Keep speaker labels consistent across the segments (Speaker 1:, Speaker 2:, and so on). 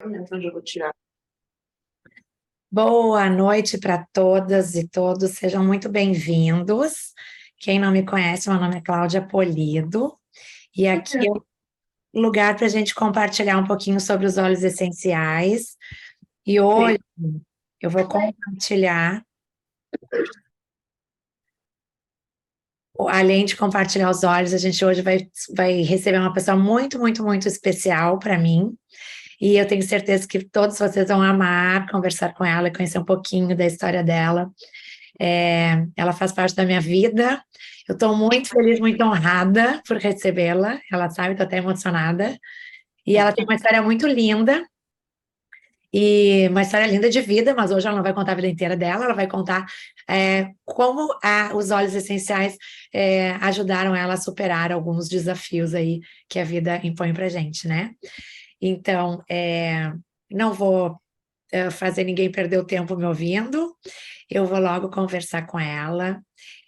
Speaker 1: Então, já vou tirar.
Speaker 2: Boa noite para todas e todos, sejam muito bem-vindos. Quem não me conhece, meu nome é Cláudia Polido, e aqui é o lugar para a gente compartilhar um pouquinho sobre os óleos essenciais. E hoje eu vou compartilhar, além de compartilhar os óleos, a gente hoje vai receber uma pessoa muito, muito, muito especial para mim. E eu tenho certeza que todos vocês vão amar conversar com ela e conhecer um pouquinho da história dela. Ela faz parte da minha vida. Eu estou muito feliz, muito honrada por recebê-la. Ela sabe, estou até emocionada. E ela tem uma história muito linda, e uma história linda de vida, mas hoje ela não vai contar a vida inteira dela, ela vai contar como os óleos essenciais ajudaram ela a superar alguns desafios aí que a vida impõe pra gente, né? Então, não vou fazer ninguém perder o tempo me ouvindo, eu vou logo conversar com ela.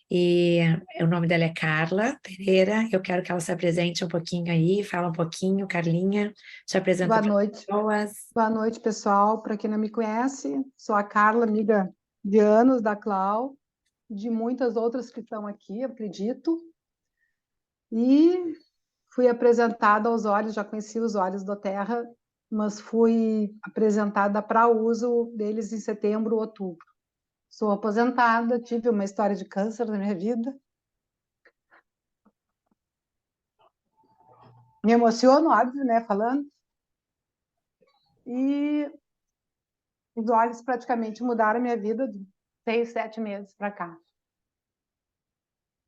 Speaker 2: E o nome dela é Carla Pereira. Eu quero que ela se apresente um pouquinho aí, fala um pouquinho, Carlinha, se apresenta
Speaker 1: Boa
Speaker 2: para as
Speaker 1: noite.
Speaker 2: pessoas.
Speaker 1: Boa noite, pessoal. Para quem não me conhece, sou a Carla, amiga de anos da Clau, de muitas outras que estão aqui, acredito. E fui apresentada aos olhos, já conheci os olhos do Terra, mas fui apresentada para o uso deles em setembro, outubro. Sou aposentada, tive uma história de câncer na minha vida. Me emociono, óbvio, né, falando. E os olhos praticamente mudaram a minha vida de 6, 7 meses para cá.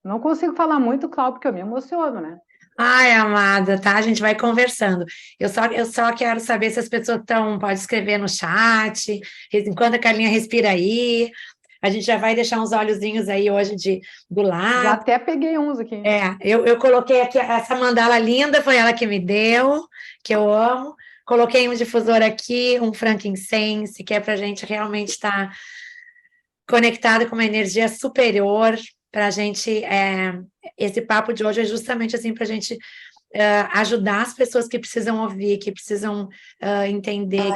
Speaker 1: Não consigo falar muito, Cláudio, porque eu me emociono, né?
Speaker 2: Ai, amada, tá? A gente vai conversando. Eu só quero saber se as pessoas estão. Pode escrever no chat, enquanto a Carlinha respira aí. A gente já vai deixar uns olhozinhos aí hoje do
Speaker 1: Já
Speaker 2: lado.
Speaker 1: até peguei uns aqui.
Speaker 2: Eu coloquei aqui essa mandala linda, foi ela que me deu, que eu amo. Coloquei um difusor aqui, um frankincense, que é para a gente realmente estar conectado com uma energia superior, para a gente. Esse papo de hoje é justamente assim para a gente ajudar as pessoas que precisam ouvir, que precisam entender,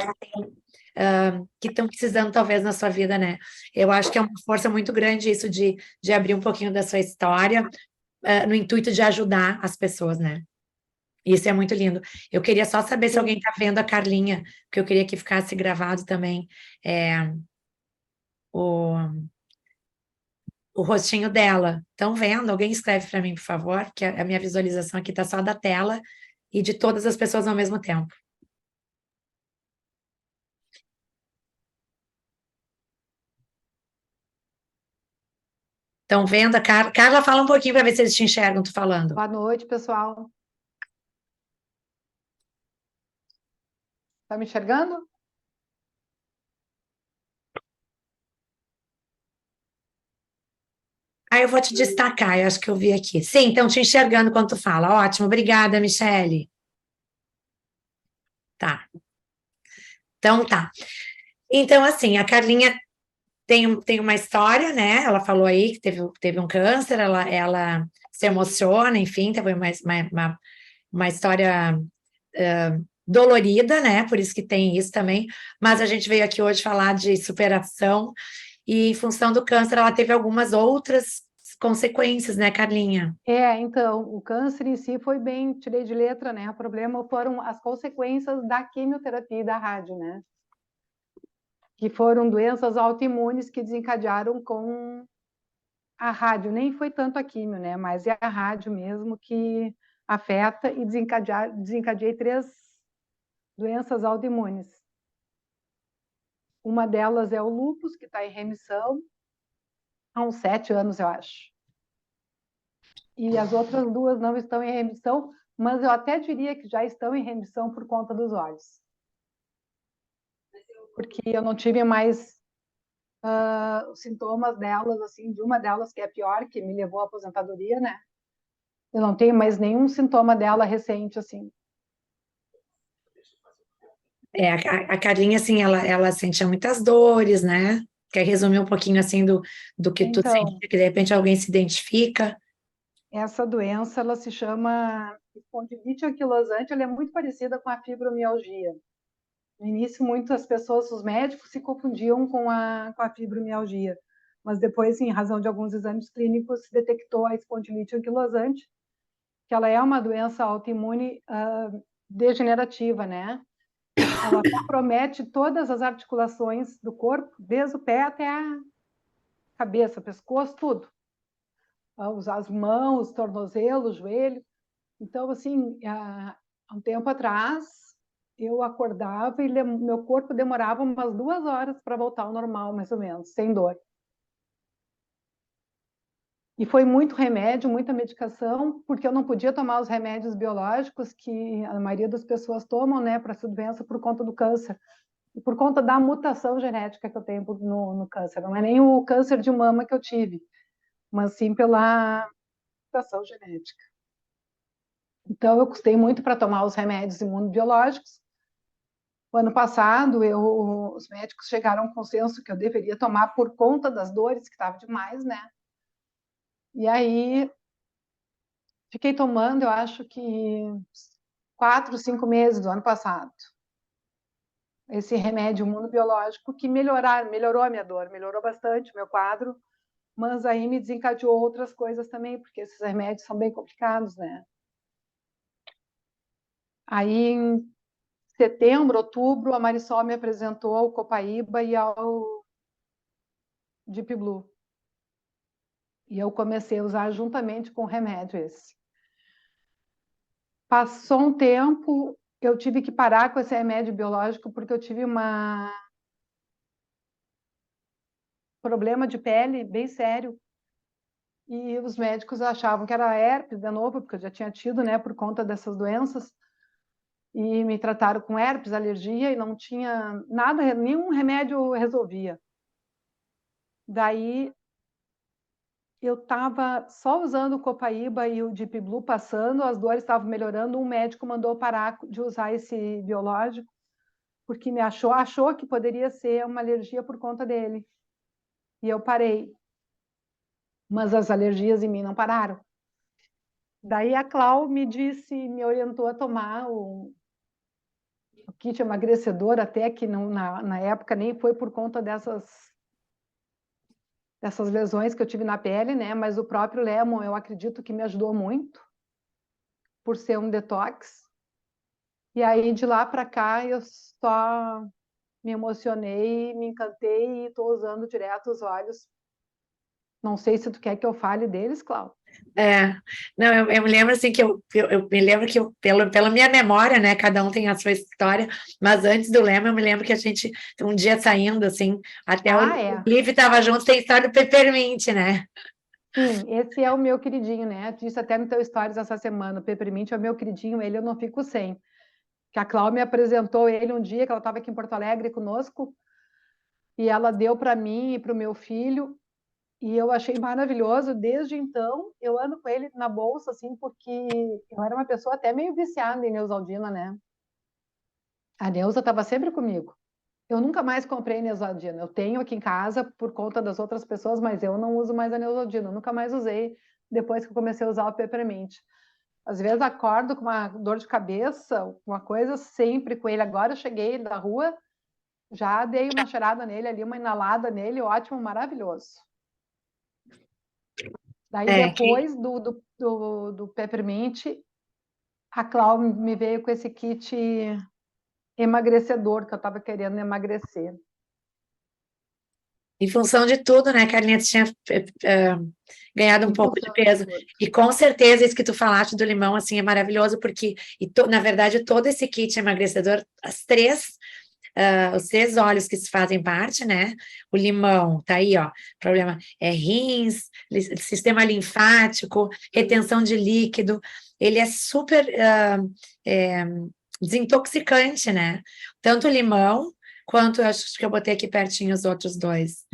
Speaker 2: que estão precisando talvez na sua vida, né? Eu acho que é uma força muito grande isso de abrir um pouquinho da sua história, no intuito de ajudar as pessoas, né? Isso é muito lindo. Eu queria só saber se alguém
Speaker 1: Sim.
Speaker 2: está vendo a Carlinha, porque eu queria que ficasse gravado também o, o rostinho dela. Estão vendo? Alguém escreve para mim, por favor, que a minha visualização aqui está só da tela e de todas as pessoas ao mesmo tempo. Estão vendo? Carla, fala um pouquinho para ver se eles te enxergam, tu falando.
Speaker 1: Boa noite, pessoal. Tá me enxergando?
Speaker 2: Aí eu vou te destacar, eu acho que eu vi aqui. Sim, estão te enxergando quando tu fala. Ótimo, obrigada, Michele. Tá. Então tá. Então, assim, a Carlinha tem uma história, né? Ela falou aí que teve um câncer, ela se emociona, enfim, teve uma história dolorida, né? Por isso que tem isso também. Mas a gente veio aqui hoje falar de superação, e em função do câncer, ela teve algumas outras consequências, né, Carlinha?
Speaker 1: Então, o câncer em si foi bem, tirei de letra, né? O problema foram as consequências da quimioterapia e da rádio, né? Que foram doenças autoimunes que desencadearam com a rádio. Nem foi tanto a quimio, né? Mas é a rádio mesmo que afeta e desencadeei 3 doenças autoimunes. Uma delas é o lúpus, que está em remissão há uns 7 anos, eu acho. E as outras 2 não estão em remissão, mas eu até diria que já estão em remissão por conta dos olhos. Porque eu não tive mais os sintomas delas, assim, de uma delas que é pior, que me levou à aposentadoria, né? Eu não tenho mais nenhum sintoma dela recente, assim.
Speaker 2: A Carlinha, assim, ela sentia muitas dores, né? Quer resumir um pouquinho, assim, do que tu
Speaker 1: Então,
Speaker 2: sentia, que de repente alguém se identifica?
Speaker 1: essa doença, ela se chama espondilite anquilosante, ela é muito parecida com a fibromialgia. No início, muitas pessoas, os médicos, se confundiam com a fibromialgia, mas depois, em razão de alguns exames clínicos, se detectou a espondilite anquilosante, que ela é uma doença autoimune degenerativa, né? Ela compromete todas as articulações do corpo, desde o pé até a cabeça, pescoço, tudo. As mãos, tornozelos, joelho. Então, assim, há um tempo atrás, eu acordava e meu corpo demorava umas 2 horas para voltar ao normal, mais ou menos, sem dor. E foi muito remédio, muita medicação, porque eu não podia tomar os remédios biológicos que a maioria das pessoas tomam, né, para essa doença por conta do câncer. E por conta da mutação genética que eu tenho no câncer. Não é nem o câncer de mama que eu tive, mas sim pela mutação genética. Então, eu custei muito para tomar os remédios imunobiológicos. O ano passado, os médicos chegaram a um consenso que eu deveria tomar por conta das dores, que estava demais, né? E aí, fiquei tomando, eu acho que 4, 5 meses do ano passado. Esse remédio imunobiológico que melhorou a minha dor, melhorou bastante o meu quadro, mas aí me desencadeou outras coisas também, porque esses remédios são bem complicados, né? Aí, em setembro, outubro, a Marisol me apresentou ao Copaíba e ao Deep Blue. E eu comecei a usar juntamente com o remédio esse. Passou um tempo, eu tive que parar com esse remédio biológico porque eu tive um problema de pele bem sério. E os médicos achavam que era herpes de novo, porque eu já tinha tido, né, por conta dessas doenças. E me trataram com herpes, alergia, e não tinha nada, nenhum remédio resolvia. Daí eu estava só usando o Copaíba e o Deep Blue passando, as dores estavam melhorando, um médico mandou parar de usar esse biológico, porque achou que poderia ser uma alergia por conta dele. E eu parei. Mas as alergias em mim não pararam. Daí a Clau me orientou a tomar o kit emagrecedor, até que não, na época nem foi por conta dessas lesões que eu tive na pele, né? Mas o próprio Lemon, eu acredito que me ajudou muito, por ser um detox. E aí, de lá para cá, eu só me emocionei, me encantei e estou usando direto os olhos. Não sei se tu quer que eu fale deles, Clau.
Speaker 2: Não, eu me lembro assim que eu me lembro que pela minha memória, né, cada um tem a sua história, mas antes do Lema eu me lembro que a gente, um dia saindo assim, até o
Speaker 1: É.
Speaker 2: Liv estava junto, tem a história do Peppermint, né?
Speaker 1: Sim, esse é o meu queridinho, né? Eu disse até no teu stories essa semana, o Peppermint é o meu queridinho, ele eu não fico sem. Que a Cláudia me apresentou ele um dia que ela estava aqui em Porto Alegre conosco, e ela deu para mim e para o meu filho, e eu achei maravilhoso. Desde então, eu ando com ele na bolsa, assim, porque eu era uma pessoa até meio viciada em Neosaldina, né? A Neuza estava sempre comigo. Eu nunca mais comprei Neosaldina. Eu tenho aqui em casa por conta das outras pessoas, mas eu não uso mais a Neosaldina. Eu nunca mais usei depois que eu comecei a usar o Peppermint. Às vezes acordo com uma dor de cabeça, uma coisa sempre com ele. Agora eu cheguei da rua, já dei uma cheirada nele ali, uma inalada nele, ótimo, maravilhoso. Daí depois do Peppermint, a Clau me veio com esse kit emagrecedor, que eu estava querendo emagrecer.
Speaker 2: Em função de tudo, né, Carlinha, tu tinha ganhado um pouco de peso. E com certeza isso que tu falaste do limão, assim, é maravilhoso, porque, na verdade, todo esse kit emagrecedor, os 3 óleos que se fazem parte, né? O limão, tá aí, ó. Problema é rins, sistema linfático, retenção de líquido. Ele é super desintoxicante, né? Tanto o limão quanto, acho que eu botei aqui pertinho os outros 2.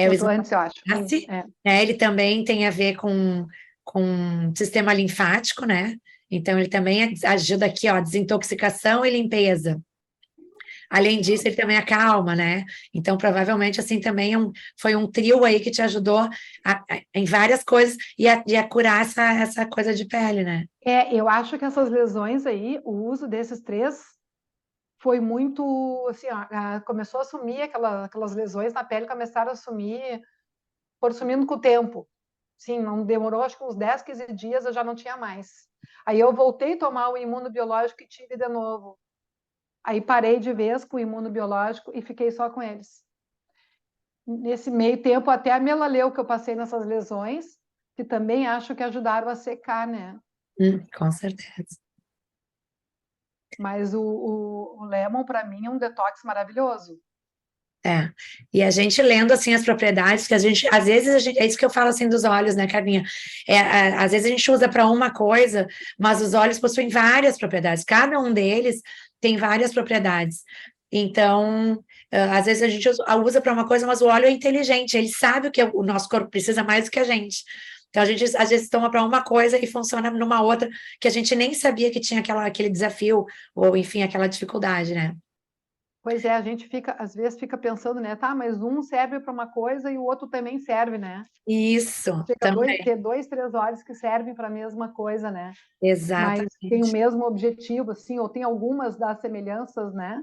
Speaker 1: Botou antes, eu acho.
Speaker 2: Ele também tem a ver com sistema linfático, né? Então, ele também ajuda aqui, ó, desintoxicação e limpeza. Além disso, ele também acalma, né? Então, provavelmente, assim, também foi um trio aí que te ajudou em várias coisas e a curar essa coisa de pele, né?
Speaker 1: Eu acho que essas lesões aí, o uso desses 3 foi muito, assim, ó, começou a sumir aquelas lesões na pele, começaram a sumir, foram sumindo com o tempo. Sim, não demorou, acho que uns 10, 15 dias eu já não tinha mais. Aí eu voltei a tomar o imunobiológico e tive de novo. Aí parei de vez com o imunobiológico e fiquei só com eles. Nesse meio tempo, até a melaleu que eu passei nessas lesões, que também acho que ajudaram a secar, né?
Speaker 2: Com certeza.
Speaker 1: Mas o Lemon, para mim, é um detox maravilhoso.
Speaker 2: É, e a gente lendo assim as propriedades, que a gente, às vezes, é isso que eu falo assim dos óleos, né, Carminha? Às vezes a gente usa para uma coisa, mas os óleos possuem várias propriedades, cada um deles tem várias propriedades. Então, às vezes a gente usa para uma coisa, mas o óleo é inteligente, ele sabe o que o nosso corpo precisa mais do que a gente. Então, a gente às vezes toma para uma coisa e funciona numa outra que a gente nem sabia que tinha aquele desafio, ou enfim, aquela dificuldade, né?
Speaker 1: Pois é, a gente fica, às vezes fica pensando, né? Tá, mas um serve para uma coisa e o outro também serve, né?
Speaker 2: Isso,
Speaker 1: Chega
Speaker 2: também.
Speaker 1: ter dois, três óleos que servem para a mesma coisa, né? Mas tem o
Speaker 2: Exatamente.
Speaker 1: mesmo objetivo, assim, ou tem algumas das semelhanças, né?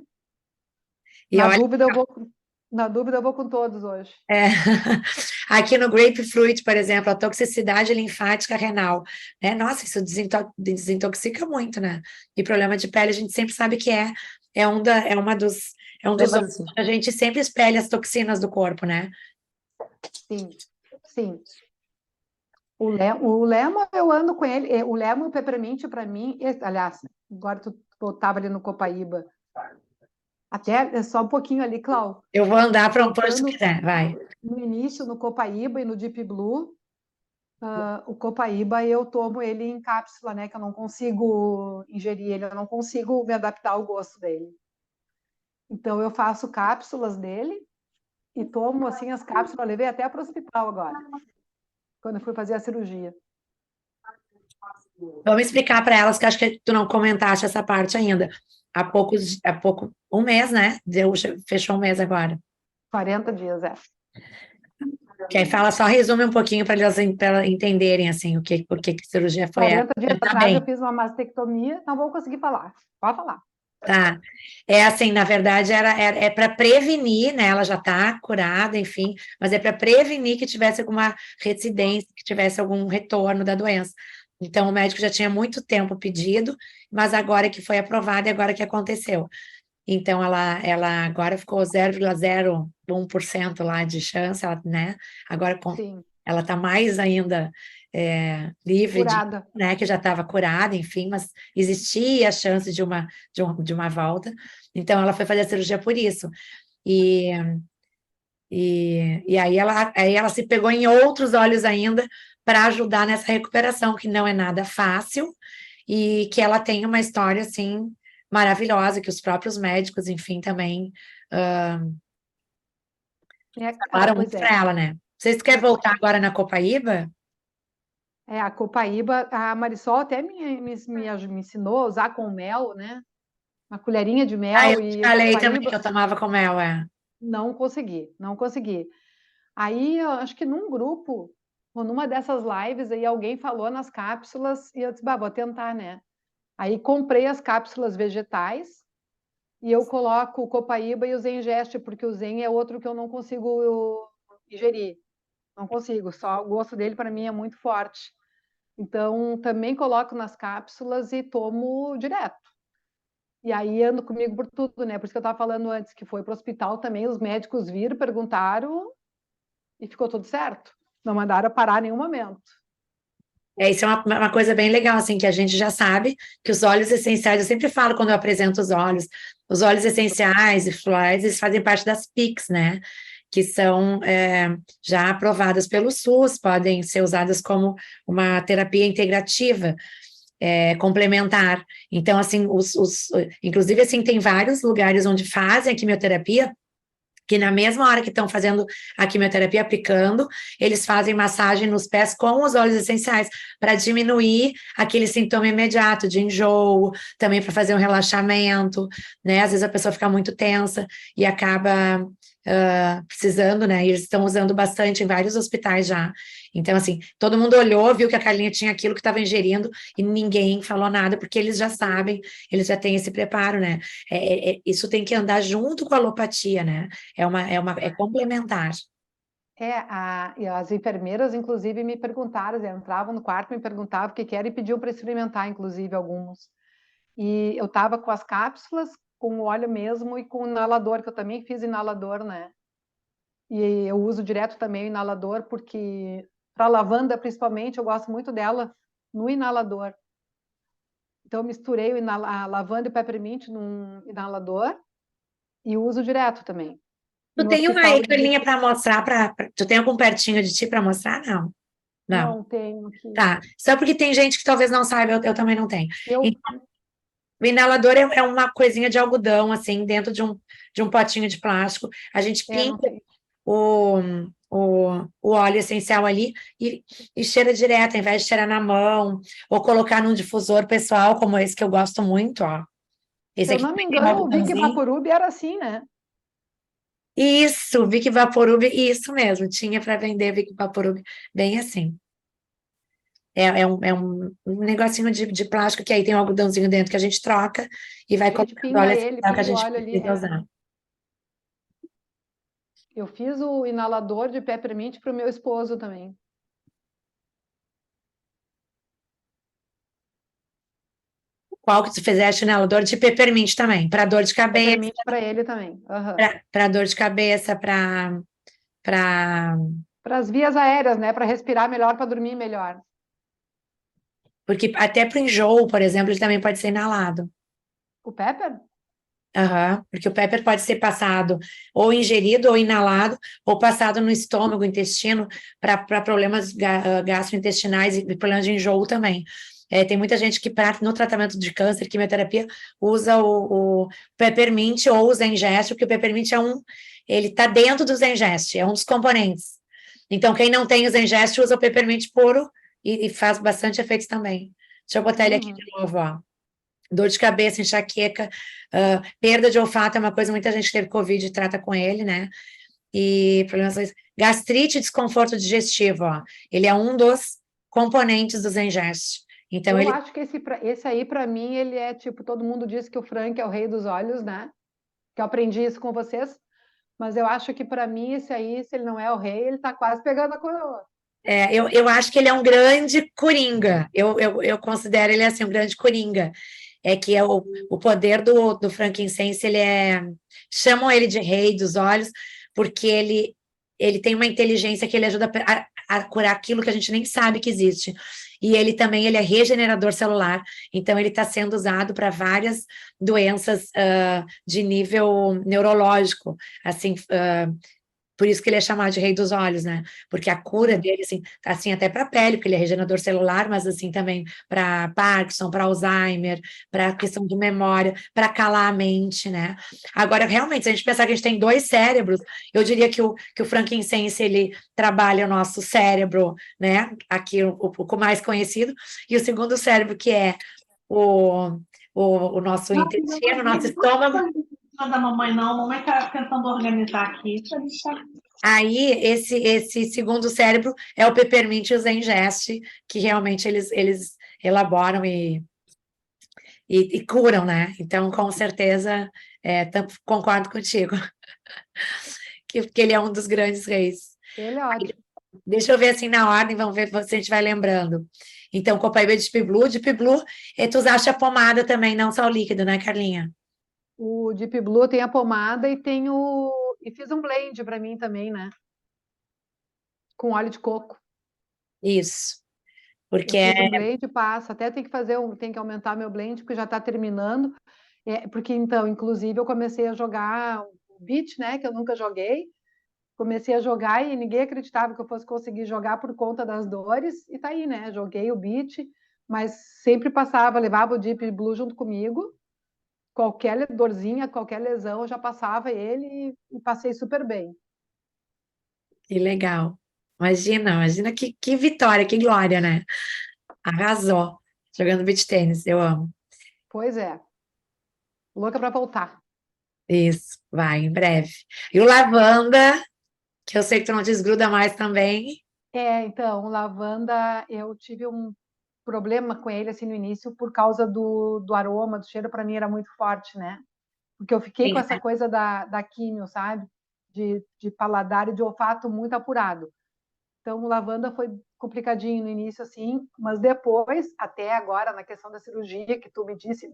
Speaker 2: E
Speaker 1: Na
Speaker 2: olha,
Speaker 1: dúvida, eu vou com todos hoje.
Speaker 2: é, aqui no grapefruit, por exemplo, a toxicidade linfática renal, né? Nossa, isso desintoxica muito, né? E problema de pele a gente sempre sabe que é um dos órgãos
Speaker 1: Lembra-se?
Speaker 2: que a gente sempre espelha as toxinas do corpo, né?
Speaker 1: Sim, sim. O Lemo, eu ando com ele. O Lemo e o Peppermint, para mim, aliás, agora tu estava ali no Copaíba. Até só um pouquinho ali, Clau.
Speaker 2: Eu vou andar para onde tu
Speaker 1: Voltando
Speaker 2: quiser, vai.
Speaker 1: no início, no Copaíba e no Deep Blue, o Copaíba eu tomo ele em cápsula, né? Que eu não consigo ingerir ele, eu não consigo me adaptar ao gosto dele. Então eu faço cápsulas dele e tomo assim as cápsulas. Eu levei até para o hospital agora, quando eu fui fazer a cirurgia.
Speaker 2: Vamos explicar para elas, que acho que tu não comentaste essa parte ainda. Há pouco, um mês, né? Fechou um mês agora.
Speaker 1: 40 dias, é.
Speaker 2: Que aí fala, só resume um pouquinho para elas entenderem, assim, por que cirurgia foi essa.
Speaker 1: 40 dias
Speaker 2: Tá
Speaker 1: atrás eu
Speaker 2: bem,
Speaker 1: fiz uma mastectomia, não vou conseguir falar. Pode falar.
Speaker 2: tá. É assim, na verdade, é para prevenir, né? Ela já está curada, enfim, mas é para prevenir que tivesse alguma recidência, que tivesse algum retorno da doença. Então, o médico já tinha muito tempo pedido, mas agora que foi aprovado e agora que aconteceu. Então, ela agora ficou 0,01% lá de chance, ela, né? Agora
Speaker 1: Sim,
Speaker 2: ela está mais ainda livre
Speaker 1: curada.
Speaker 2: né? Que já estava curada, enfim, mas existia a chance de uma volta. Então, ela foi fazer a cirurgia por isso. E, e aí ela se pegou em outros olhos ainda para ajudar nessa recuperação, que não é nada fácil, e que ela tem uma história, assim, maravilhosa, que os próprios médicos, enfim, também falaram
Speaker 1: Pois
Speaker 2: muito
Speaker 1: é.
Speaker 2: para ela, né? Vocês querem voltar agora na Copaíba?
Speaker 1: A Copaíba, a Marisol até me ensinou a usar com mel, né? Uma colherinha de
Speaker 2: Ah, eu
Speaker 1: mel
Speaker 2: te
Speaker 1: e
Speaker 2: falei também que
Speaker 1: Copaíba.
Speaker 2: eu tomava com mel, é.
Speaker 1: Não consegui, não consegui. Aí, eu acho que num grupo, ou numa dessas lives, aí alguém falou nas cápsulas e eu disse, bah, vou tentar, né? Aí comprei as cápsulas vegetais e eu coloco o Copaíba e o Zengeste, porque o Zen é outro que eu não consigo ingerir. Não consigo, só o gosto dele para mim é muito forte. Então, também coloco nas cápsulas e tomo direto. E aí ando comigo por tudo, né? Por isso que eu estava falando antes, que foi para o hospital também, os médicos viram, perguntaram e ficou tudo certo. Não mandaram parar em nenhum momento.
Speaker 2: Isso é uma coisa bem legal, assim, que a gente já sabe que os óleos essenciais, eu sempre falo quando eu apresento os óleos essenciais e florais, eles fazem parte das PICs, né? Que são já aprovadas pelo SUS, podem ser usadas como uma terapia integrativa, complementar. Então, assim, inclusive, assim, tem vários lugares onde fazem a quimioterapia, que na mesma hora que estão fazendo a quimioterapia, aplicando, eles fazem massagem nos pés com os óleos essenciais, para diminuir aquele sintoma imediato de enjoo, também para fazer um relaxamento, né? Às vezes a pessoa fica muito tensa e acaba precisando, né? E eles estão usando bastante em vários hospitais já. Então, assim, todo mundo olhou, viu que a Carlinha tinha aquilo que estava ingerindo e ninguém falou nada, porque eles já sabem, eles já têm esse preparo, né? Isso tem que andar junto com a alopatia, né? É complementar.
Speaker 1: E as enfermeiras, inclusive, me perguntaram, eles entravam no quarto, me perguntavam o que que era e pediam para experimentar, inclusive, alguns. E eu estava com as cápsulas, com o óleo mesmo e com o inalador, que eu também fiz inalador, né? E eu uso direto também o inalador, porque para lavanda, principalmente, eu gosto muito dela no inalador. Então, eu misturei a lavanda e o peppermint num inalador e uso direto também.
Speaker 2: Tu
Speaker 1: No
Speaker 2: tem uma
Speaker 1: hospital,
Speaker 2: aí, Carlinha, para mostrar, tu tem algum pertinho de ti para mostrar? Não, não.
Speaker 1: não tenho aqui.
Speaker 2: Tá, só porque tem gente que talvez não saiba, eu também não tenho.
Speaker 1: Eu,
Speaker 2: O inalador é uma coisinha de algodão, assim, dentro de um potinho de plástico. A gente
Speaker 1: não
Speaker 2: pinga
Speaker 1: tenho.
Speaker 2: o, o óleo essencial ali e cheira direto, ao invés de cheirar na mão, ou colocar num difusor pessoal, como esse que eu gosto muito, ó.
Speaker 1: Se
Speaker 2: Esse
Speaker 1: eu
Speaker 2: aqui
Speaker 1: não me
Speaker 2: também tem um
Speaker 1: engano, o Vic
Speaker 2: algodãozinho.
Speaker 1: Vaporub era assim, né?
Speaker 2: Isso, Vic Vaporub, isso mesmo, tinha para vender Vic Vaporub, bem assim. É um negocinho de plástico que aí tem um algodãozinho dentro que a gente troca e vai
Speaker 1: A gente
Speaker 2: colocando óleo
Speaker 1: pinga ele,
Speaker 2: essencial que a
Speaker 1: pinga o
Speaker 2: gente
Speaker 1: óleo ali.
Speaker 2: precisa usar.
Speaker 1: Eu fiz o inalador de peppermint para o meu esposo também.
Speaker 2: Qual que tu fizeste, inalador de peppermint também, para dor de cabeça,
Speaker 1: Peppermint para ele também. Aham.
Speaker 2: para dor de cabeça, para
Speaker 1: Para as vias aéreas, né? Para respirar melhor, para dormir melhor.
Speaker 2: porque até para enjoo, por exemplo, ele também pode ser inalado.
Speaker 1: O pepper?
Speaker 2: Aham, porque o pepper pode ser passado ou ingerido ou inalado, ou passado no estômago, intestino, para problemas gastrointestinais e problemas de enjoo também. Tem muita gente que, no tratamento de câncer, quimioterapia, usa o peppermint ou o Zengest, porque o peppermint ele está dentro do Zengest, é um dos componentes. Então, quem não tem o Zengest usa o peppermint puro e faz bastante efeitos também. Deixa eu botar ele aqui de
Speaker 1: Uhum.
Speaker 2: novo, ó. Dor de cabeça, enxaqueca, perda de olfato é uma coisa, muita gente teve Covid e trata com ele, né? E problemas, gastrite e desconforto digestivo, ó. Ele é um dos componentes do Zengest. Então,
Speaker 1: Eu
Speaker 2: ele
Speaker 1: acho que esse aí, para mim, ele é tipo, todo mundo diz que o Frank é o rei dos olhos, né? Que eu aprendi isso com vocês. Mas eu acho que para mim, esse aí, se ele não é o rei, ele está quase pegando a coroa.
Speaker 2: eu acho que ele é um grande coringa. Eu considero ele assim, um grande coringa. É que o poder do frankincense, chamam ele de rei dos olhos, porque ele tem uma inteligência que ele ajuda a curar aquilo que a gente nem sabe que existe. E ele é regenerador celular, então ele está sendo usado para várias doenças de nível neurológico, assim, por isso que ele é chamado de rei dos olhos, né? Porque a cura
Speaker 1: Uhum.
Speaker 2: dele, assim até para a pele, porque ele é regenerador celular, mas assim também para Parkinson, para Alzheimer, para questão de memória, para calar a mente, né? Agora, realmente, se a gente pensar que a gente tem dois cérebros, eu diria que o frankincense, ele trabalha o nosso cérebro, né? Aqui, o mais conhecido, e o segundo cérebro, que é o, o nosso intestino, o nosso estômago.
Speaker 3: Não da mamãe, não. Mamãe está tentando organizar aqui.
Speaker 2: Aí, esse segundo cérebro é o Peppermint e o Zengest, que realmente eles elaboram e curam, né? Então, com certeza, concordo contigo, que ele é um dos grandes reis.
Speaker 1: Ele é ótimo.
Speaker 2: Deixa eu ver assim na ordem, vamos ver se a gente vai lembrando. Então, Copaíba de Deep Blue, tu usaste a pomada também, não só o líquido, né, Carlinha?
Speaker 1: O Deep Blue tem a pomada e tem o. E fiz um blend para mim também, né? Com óleo de coco.
Speaker 2: Isso,
Speaker 1: Eu
Speaker 2: porque
Speaker 1: fiz um blend, passo. Até tem que aumentar meu blend, porque já está terminando. Porque então, inclusive, eu comecei a jogar o beach, né? Que eu nunca joguei. Comecei a jogar e ninguém acreditava que eu fosse conseguir jogar por conta das dores. E tá aí, né? Joguei o beach, mas sempre passava, levava o Deep Blue junto comigo. Qualquer dorzinha, qualquer lesão, eu já passava ele e passei super bem.
Speaker 2: que legal. Imagina que vitória, que glória, né? Arrasou jogando beach tênis, eu amo.
Speaker 1: Pois é, louca para voltar.
Speaker 2: Isso, vai, em breve. E o lavanda, que eu sei que tu não desgruda mais também.
Speaker 1: Então, o lavanda, eu tive um problema com ele, assim, no início, por causa do aroma, do cheiro, para mim era muito forte, né? Porque eu fiquei com
Speaker 2: Sim,
Speaker 1: essa coisa da químio, sabe? De paladar e de olfato muito apurado. Então, o lavanda foi complicadinho no início, assim, mas depois, até agora, na questão da cirurgia, que tu me disse,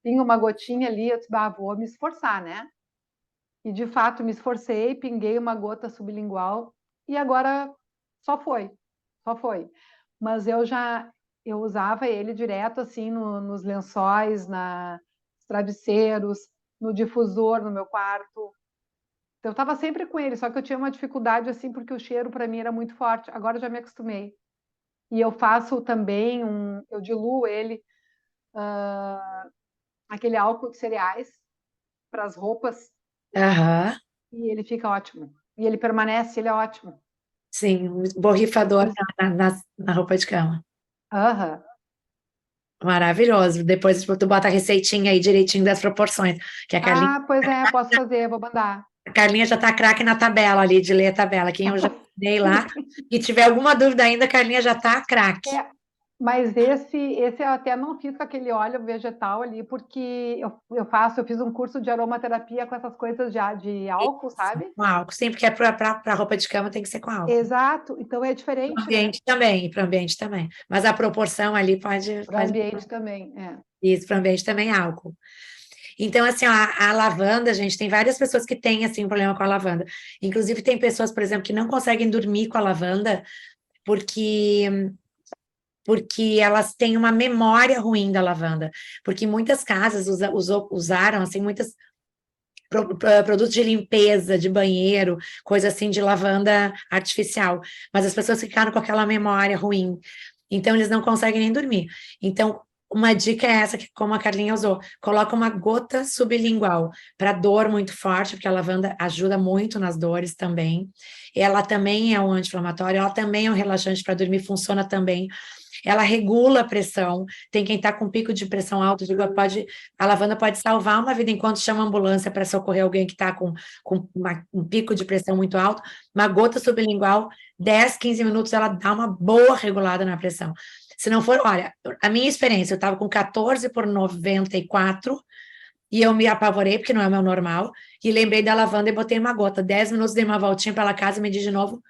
Speaker 1: pinga uma gotinha ali, eu disse, vou me esforçar, né? E, de fato, me esforcei, pinguei uma gota sublingual e agora só foi, só foi. Mas eu usava ele direto, assim, nos lençóis, nos travesseiros, no difusor no meu quarto. Então, eu estava sempre com ele, só que eu tinha uma dificuldade, assim, porque o cheiro para mim era muito forte. Agora eu já me acostumei. E eu faço também eu diluo ele, aquele álcool de cereais para as roupas,
Speaker 2: aham,
Speaker 1: e ele fica ótimo. E ele permanece, ele é ótimo.
Speaker 2: sim, um borrifador
Speaker 1: Isso.
Speaker 2: na roupa de cama.
Speaker 1: Aham.
Speaker 2: Maravilhoso. Depois tipo, tu bota a receitinha aí direitinho das proporções, que
Speaker 1: Ah, pois é, posso fazer, vou mandar.
Speaker 2: a Carlinha já tá craque na tabela ali, de ler a tabela. Quem eu já dei lá, e tiver alguma dúvida ainda, a Carlinha já tá craque.
Speaker 1: É, mas esse eu até não fiz com aquele óleo vegetal ali, porque eu fiz um curso de aromaterapia com essas coisas de álcool,
Speaker 2: Isso,
Speaker 1: sabe?
Speaker 2: com álcool. Sim, porque é para roupa de cama tem que ser com álcool.
Speaker 1: Exato, então é
Speaker 2: Para o
Speaker 1: diferente, né?
Speaker 2: ambiente também, e para o ambiente também. Mas a proporção ali
Speaker 1: Para o ambiente também, é.
Speaker 2: isso, para o ambiente também é álcool. Então, assim, ó, a lavanda, gente, tem várias pessoas que têm, assim, um problema com a lavanda. Inclusive, tem pessoas, por exemplo, que não conseguem dormir com a lavanda porque elas têm uma memória ruim da lavanda. Porque muitas casas usaram, assim, muitos produtos de limpeza, de banheiro, coisa assim, de lavanda artificial. Mas as pessoas ficaram com aquela memória ruim. Então, eles não conseguem nem dormir. Então, uma dica é essa, que como a Carlinha usou, coloca uma gota sublingual para dor muito forte, porque a lavanda ajuda muito nas dores também. Ela também é um anti-inflamatório, ela também é um relaxante para dormir, funciona também. Ela regula a pressão. Tem quem está com pico de pressão alto, a lavanda pode salvar uma vida enquanto chama a ambulância para socorrer alguém que está com um pico de pressão muito alto. Uma gota sublingual, 10, 15 minutos, ela dá uma boa regulada na pressão. Se não for, olha, a minha experiência, eu estava com 14/94 e eu me apavorei, porque não é o meu normal, e lembrei da lavanda e botei uma gota. 10 minutos, dei uma voltinha pela casa, medi de novo,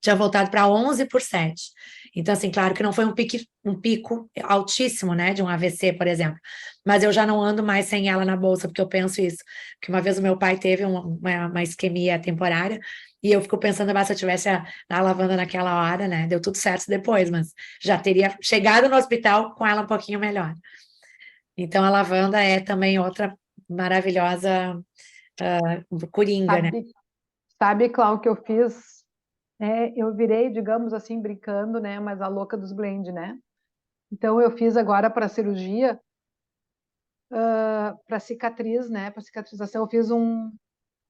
Speaker 2: tinha voltado para 11/7. Então, assim, claro que não foi um pico altíssimo, né, de um AVC, por exemplo, mas eu já não ando mais sem ela na bolsa, porque eu penso isso, que uma vez o meu pai teve uma isquemia temporária, e eu fico pensando, se eu tivesse a lavanda naquela hora, né, deu tudo certo depois, mas já teria chegado no hospital com ela um pouquinho melhor. Então, a lavanda é também outra maravilhosa coringa, né?
Speaker 1: Sabe, sabe, Cláudio, que eu fiz? Eu virei, digamos assim, brincando, né? Mas a louca dos blend, né? Então eu fiz agora para cirurgia, para cicatriz, né? Para cicatrização, eu fiz um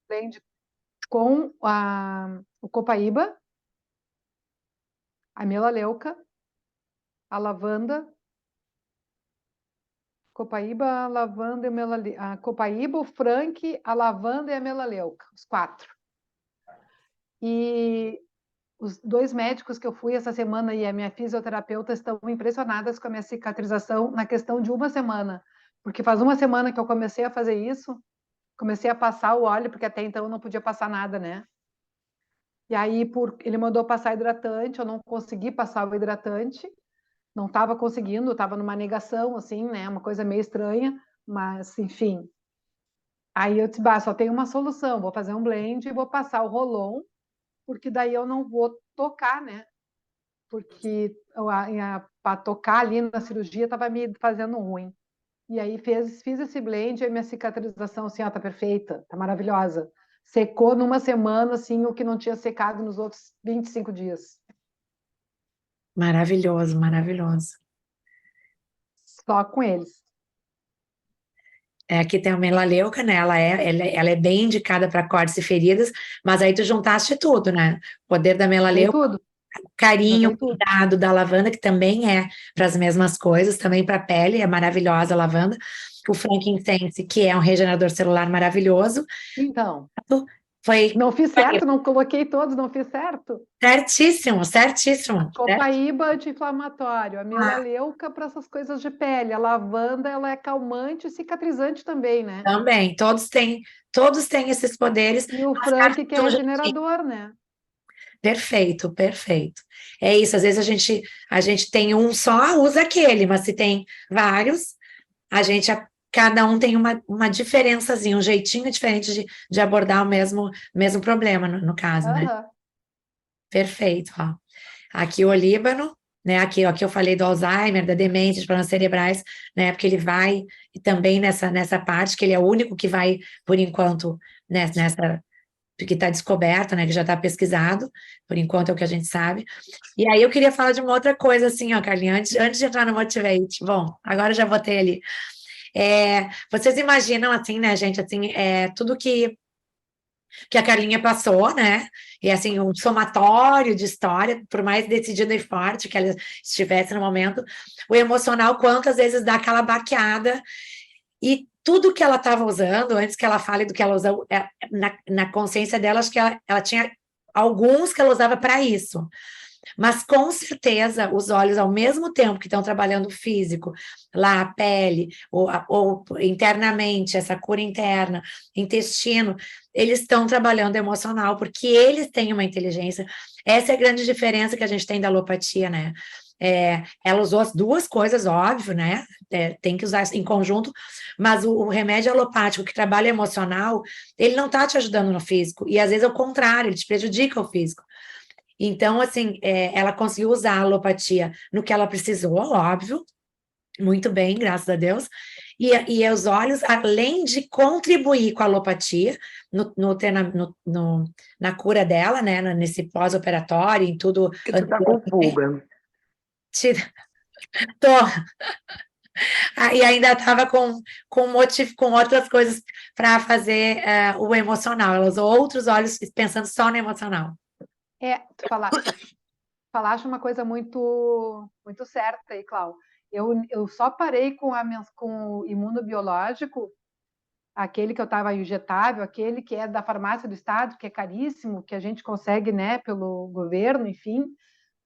Speaker 1: blend com o copaíba, a melaleuca, a lavanda, copaíba, a lavanda e a melaleuca, a copaíba, o frank, a lavanda e a melaleuca, os quatro. E os dois médicos que eu fui essa semana e a minha fisioterapeuta estão impressionadas com a minha cicatrização na questão de uma semana, porque faz uma semana que eu comecei a fazer isso, comecei a passar o óleo, porque até então eu não podia passar nada, né? E aí ele mandou passar hidratante, eu não consegui passar o hidratante, não estava conseguindo, estava numa negação, assim, né? Uma coisa meio estranha, mas enfim. Aí eu disse, só tem uma solução, vou fazer um blend e vou passar o Rolon, porque daí eu não vou tocar, né? Porque para tocar ali na cirurgia estava me fazendo ruim. E aí fiz esse blend e a minha cicatrização assim, tá perfeita, tá maravilhosa. Secou numa semana, assim, o que não tinha secado nos outros 25 dias.
Speaker 2: Maravilhoso, maravilhoso.
Speaker 1: Só com eles.
Speaker 2: Aqui tem a melaleuca, né? Ela é bem indicada para cortes e feridas, mas aí tu juntaste tudo, né? O poder da
Speaker 1: Juntei
Speaker 2: melaleuca,
Speaker 1: tudo,
Speaker 2: o carinho,
Speaker 1: juntei
Speaker 2: o
Speaker 1: tudo.
Speaker 2: cuidado da lavanda, que também é para as mesmas coisas, também para a pele, é maravilhosa a lavanda. o frankincense, que é um regenerador celular maravilhoso.
Speaker 1: Então,
Speaker 2: Foi
Speaker 1: não fiz certo, não coloquei todos, não fiz certo.
Speaker 2: certíssimo, certíssimo.
Speaker 1: Copaíba anti-inflamatório, a melaleuca para essas coisas de pele, a lavanda ela é calmante e cicatrizante também, né?
Speaker 2: Também, todos têm esses poderes.
Speaker 1: E o
Speaker 2: As cartas
Speaker 1: Frank que é
Speaker 2: de um jeitinho.
Speaker 1: regenerador, né?
Speaker 2: Perfeito, perfeito. É isso, às vezes a gente tem um só, usa aquele, mas se tem vários, cada um tem uma diferençazinha, um jeitinho diferente de abordar o mesmo problema, no caso, né?
Speaker 1: Aham.
Speaker 2: Perfeito, ó. Aqui o olíbano, né? Aqui eu falei do Alzheimer, da demência, de problemas cerebrais, né? Porque ele vai e também nessa parte, que ele é o único que vai, por enquanto, nessa que está descoberto, né? Que já está pesquisado, por enquanto é o que a gente sabe. E aí eu queria falar de uma outra coisa, assim, ó, Carlinhos, antes de entrar no Motivate. Bom, agora eu já botei ali. Vocês imaginam, assim, né, gente, assim, tudo que a Carlinha passou, né? E assim, um somatório de história, por mais decidida e forte que ela estivesse no momento, o emocional, quantas vezes dá aquela baqueada, e tudo que ela estava usando, antes que ela fale do que ela usou, na consciência dela, acho que ela tinha alguns que ela usava para isso. Mas com certeza os olhos, ao mesmo tempo que estão trabalhando o físico, lá a pele, ou internamente, essa cura interna, intestino, eles estão trabalhando emocional, porque eles têm uma inteligência. Essa é a grande diferença que a gente tem da alopatia, né? Ela usou as duas coisas, óbvio, né? Tem que usar em conjunto, mas o remédio alopático que trabalha emocional, ele não está te ajudando no físico, e às vezes é o contrário, ele te prejudica o físico. Então, assim, ela conseguiu usar a alopatia no que ela precisou, óbvio, muito bem, graças a Deus. E os olhos, além de contribuir com a alopatia na cura dela, né, nesse pós-operatório, em tudo.
Speaker 4: Que tu tá com pulga.
Speaker 2: Tô. E ainda estava com outras coisas para fazer o emocional. Ela usou outros olhos pensando só no emocional.
Speaker 1: Tu falaste uma coisa muito, muito certa aí, Clau. Eu só parei com o imunobiológico, aquele que eu estava injetável, aquele que é da farmácia do estado, que é caríssimo, que a gente consegue, né, pelo governo, enfim,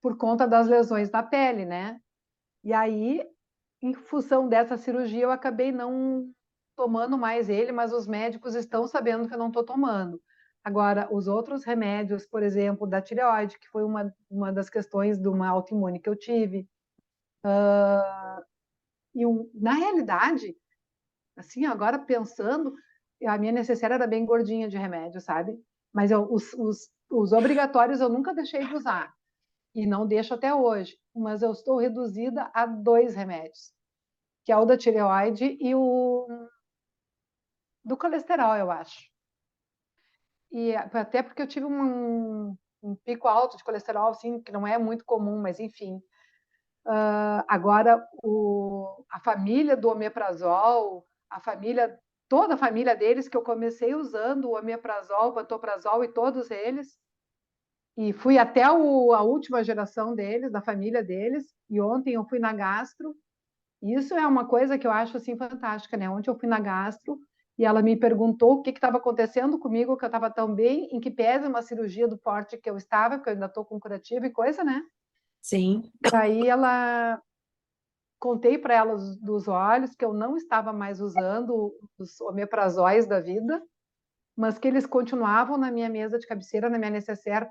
Speaker 1: por conta das lesões da pele, né? E aí, em função dessa cirurgia, eu acabei não tomando mais ele, mas os médicos estão sabendo que eu não estou tomando. Agora, os outros remédios, por exemplo, da tireoide, que foi uma das questões de uma autoimune que eu tive, na realidade, assim, agora pensando, a minha necessária era bem gordinha de remédio, sabe? Mas os obrigatórios eu nunca deixei de usar, e não deixo até hoje, mas eu estou reduzida a 2 remédios, que é o da tireoide e o do colesterol, eu acho. E até porque eu tive um pico alto de colesterol, assim, que não é muito comum, mas enfim. Agora, a família do omeprazol, toda a família deles, que eu comecei usando o omeprazol, o pantoprazol e todos eles, e fui até a última geração deles, da família deles, e ontem eu fui na gastro. Isso é uma coisa que eu acho assim fantástica, né? Ontem eu fui na gastro e ela me perguntou o que estava acontecendo comigo, que eu estava tão bem, em que pese uma cirurgia do porte que eu estava, porque eu ainda estou com curativo e coisa, né?
Speaker 2: Sim.
Speaker 1: E aí ela contei para ela dos olhos que eu não estava mais usando os omeprazóis da vida, mas que eles continuavam na minha mesa de cabeceira, na minha necessaire,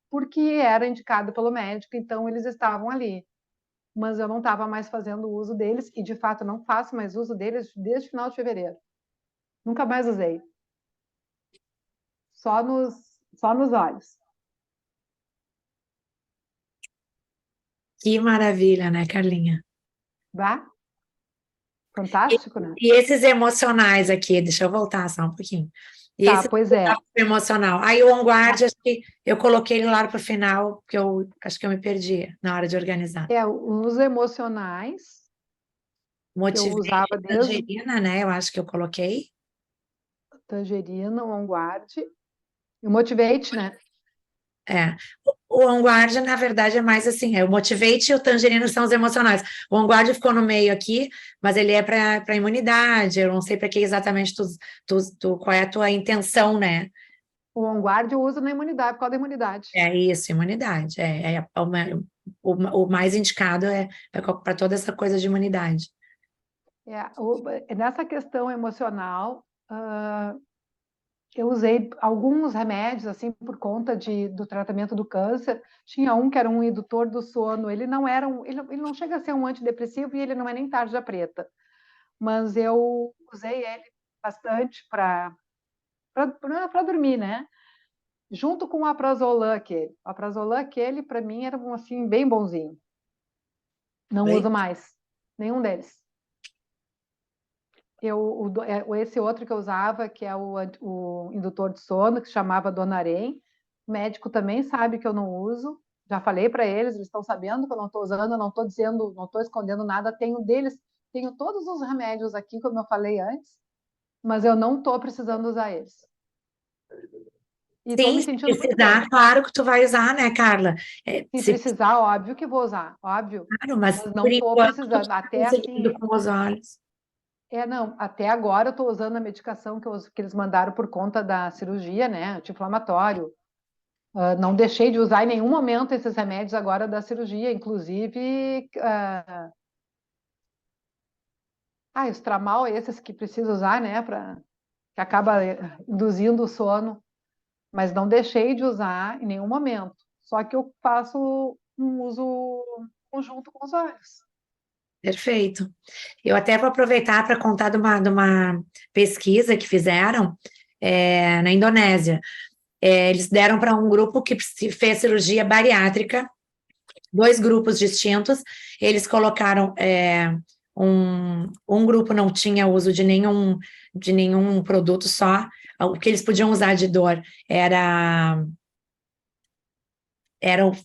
Speaker 1: porque era indicado pelo médico, então eles estavam ali. Mas eu não estava mais fazendo uso deles, e de fato não faço mais uso deles desde o final de fevereiro. Nunca mais usei. Só nos olhos.
Speaker 2: Que maravilha, né, Carlinha?
Speaker 1: Bah? Fantástico, né?
Speaker 2: E esses emocionais aqui, deixa eu voltar só um pouquinho. E
Speaker 1: Tá,
Speaker 2: esse
Speaker 1: pois é.
Speaker 2: emocional. Aí o On Guard, acho que eu coloquei ele lá para o final, porque eu acho que eu me perdi na hora de organizar.
Speaker 1: Os emocionais que eu
Speaker 2: Motivei
Speaker 1: usava desde
Speaker 2: Tangerina, né? Eu acho que eu coloquei.
Speaker 1: Tangerina, On Guard, e o Motivate, né?
Speaker 2: É. O On Guard, na verdade, é mais assim, o Motivate e o Tangerina são os emocionais. O On Guard ficou no meio aqui, mas ele é para imunidade, eu não sei para que exatamente qual é a tua intenção, né?
Speaker 1: O On Guard eu uso na imunidade, por causa da imunidade.
Speaker 2: É isso, imunidade. O mais indicado é para toda essa coisa de imunidade.
Speaker 1: Nessa questão emocional, eu usei alguns remédios assim por conta do tratamento do câncer. Tinha um que era um indutor do sono. Ele não era ele não chega a ser um antidepressivo e ele não é nem tarja preta. Mas eu usei ele bastante para dormir, né? Junto com o Aprazolam aquele. O Aprazolam aquele para mim era assim bem bonzinho. Não uso mais nenhum deles. Esse outro que eu usava, que é o indutor de sono, que se chamava Donarém, o médico também sabe que eu não uso. Já falei para eles, eles estão sabendo que eu não estou usando, eu não estou dizendo, não estou escondendo nada. Tenho todos os remédios aqui, como eu falei antes, mas eu não estou precisando usar eles. E estou me
Speaker 2: Sim, se
Speaker 1: sentindo muito
Speaker 2: precisar,
Speaker 1: bem.
Speaker 2: claro que tu vai usar, né, Carla?
Speaker 1: Se precisar, óbvio que vou usar, óbvio.
Speaker 2: Claro, mas
Speaker 1: Mas
Speaker 2: por
Speaker 1: não estou
Speaker 2: enquanto tu
Speaker 1: precisando.
Speaker 2: tá
Speaker 1: Até
Speaker 2: conseguindo
Speaker 1: assim,
Speaker 2: com os olhos.
Speaker 1: não, até agora eu estou usando a medicação que eles mandaram por conta da cirurgia, né, anti-inflamatório. Não deixei de usar em nenhum momento esses remédios agora da cirurgia, inclusive os Tramal, esses que precisa usar, né, que acaba induzindo o sono, mas não deixei de usar em nenhum momento. Só que eu faço um uso conjunto com os olhos.
Speaker 2: Perfeito. Eu até vou aproveitar para contar de uma pesquisa que fizeram na Indonésia. Eles deram para um grupo que fez cirurgia bariátrica, 2 grupos distintos. Eles colocaram um grupo não tinha uso de nenhum produto, só o que eles podiam usar de dor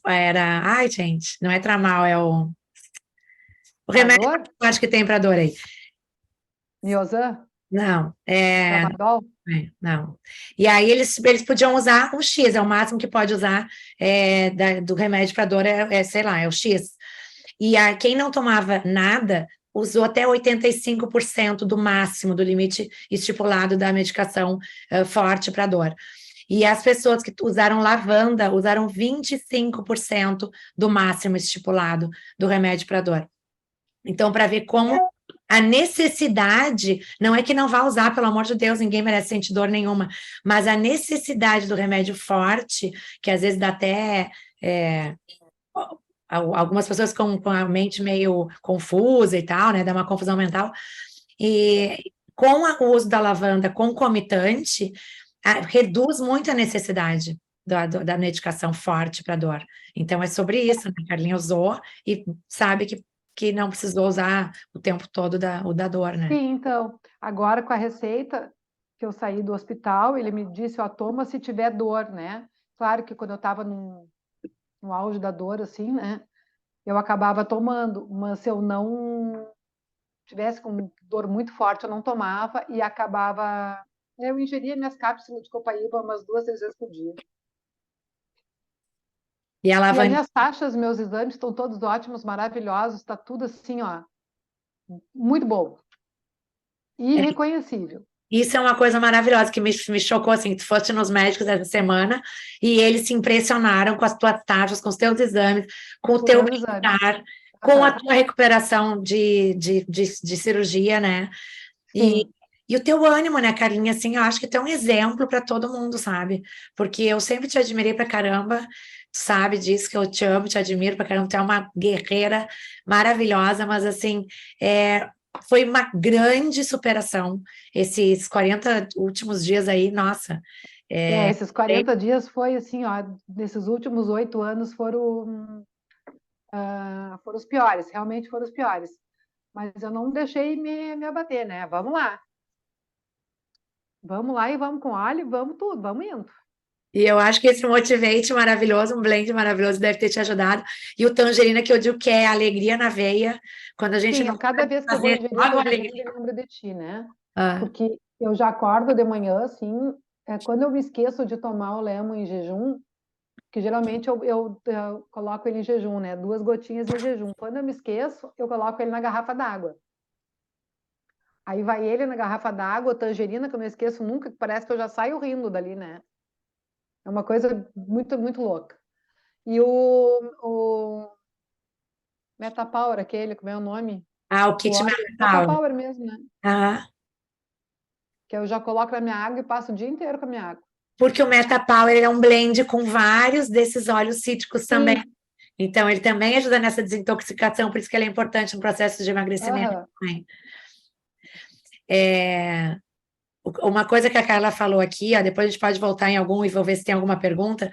Speaker 2: ai, gente, não é Tramal, é o remédio
Speaker 1: Dor?
Speaker 2: forte que tem para dor aí.
Speaker 1: Miozan?
Speaker 2: Não,
Speaker 1: Tramadol?
Speaker 2: não. E aí eles podiam usar um X, é o máximo que pode usar do remédio para dor, sei lá, é o X. E quem não tomava nada usou até 85% do máximo do limite estipulado da medicação forte para dor. E as pessoas que usaram lavanda usaram 25% do máximo estipulado do remédio para dor. Então, para ver como a necessidade, não é que não vá usar, pelo amor de Deus, ninguém merece sentir dor nenhuma, mas a necessidade do remédio forte, que às vezes dá até algumas pessoas com a mente meio confusa e tal, né, dá uma confusão mental, e com o uso da lavanda concomitante, reduz muito a necessidade da medicação forte para dor. Então, é sobre isso, né? A Carlinha usou e sabe que não precisou usar o tempo todo o da dor, né?
Speaker 1: Sim, então, agora com a receita que eu saí do hospital, ele me disse, ó, toma se tiver dor, né? Claro que quando eu estava no auge da dor, assim, né? Eu acabava tomando, mas se eu não tivesse com dor muito forte, eu não tomava e acabava... Eu ingeria minhas cápsulas de copaíba umas 2, 3 vezes por dia.
Speaker 2: E a
Speaker 1: E as
Speaker 2: lavanda,
Speaker 1: minhas taxas, meus exames estão todos ótimos, maravilhosos, está tudo assim, ó, muito bom. Irreconhecível.
Speaker 2: isso é uma coisa maravilhosa que me chocou, assim, tu foste nos médicos essa semana e eles se impressionaram com as tuas taxas, com os teus exames, com o
Speaker 1: Com
Speaker 2: teu
Speaker 1: meus exames.
Speaker 2: bem-estar, com a tua recuperação de cirurgia, né? E,
Speaker 1: Sim.
Speaker 2: e o teu ânimo, né, Carlinha? Assim, eu acho que tu é um exemplo para todo mundo, sabe? Porque eu sempre te admirei pra caramba, tu sabe disso, que eu te amo, te admiro pra caramba, tu é uma guerreira maravilhosa, mas assim, foi uma grande superação esses 40 últimos dias aí, nossa.
Speaker 1: Esses 40 dias foi assim, ó, nesses últimos 8 anos foram os piores, realmente foram os piores. Mas eu não deixei me abater, né? Vamos lá. Vamos lá e vamos com óleo, vamos tudo, vamos indo.
Speaker 2: E eu acho que esse Motivate maravilhoso, um blend maravilhoso, deve ter te ajudado. E o Tangerina, que eu digo que é alegria na veia, quando a gente não
Speaker 1: Sim, cada
Speaker 2: sabe
Speaker 1: vez que eu vou
Speaker 2: fazer,
Speaker 1: ingerir o
Speaker 2: joga uma
Speaker 1: Tangerina,
Speaker 2: alegria.
Speaker 1: eu lembro de ti, né?
Speaker 2: Ah,
Speaker 1: Porque eu já acordo de manhã, assim, quando eu me esqueço de tomar o Lemon em jejum, que geralmente eu coloco ele em jejum, né? 2 gotinhas em jejum. Quando eu me esqueço, eu coloco ele na garrafa d'água. Aí vai ele na garrafa d'água, tangerina, que eu não esqueço nunca, que parece que eu já saio rindo dali, né? É uma coisa muito, muito louca. E o Metapower, aquele, como é o nome?
Speaker 2: Ah, o
Speaker 1: O
Speaker 2: kit
Speaker 1: óleo,
Speaker 2: mental.
Speaker 1: Metapower mesmo, né?
Speaker 2: Ah,
Speaker 1: Que eu já coloco na minha água e passo o dia inteiro com a minha água.
Speaker 2: porque o Meta Power ele é um blend com vários desses óleos cítricos também.
Speaker 1: Sim,
Speaker 2: Então, ele também ajuda nessa desintoxicação, por isso que ele é importante no processo de emagrecimento
Speaker 1: aham.
Speaker 2: também. É, uma coisa que a Carla falou aqui, ó, depois a gente pode voltar em algum e vou ver se tem alguma pergunta.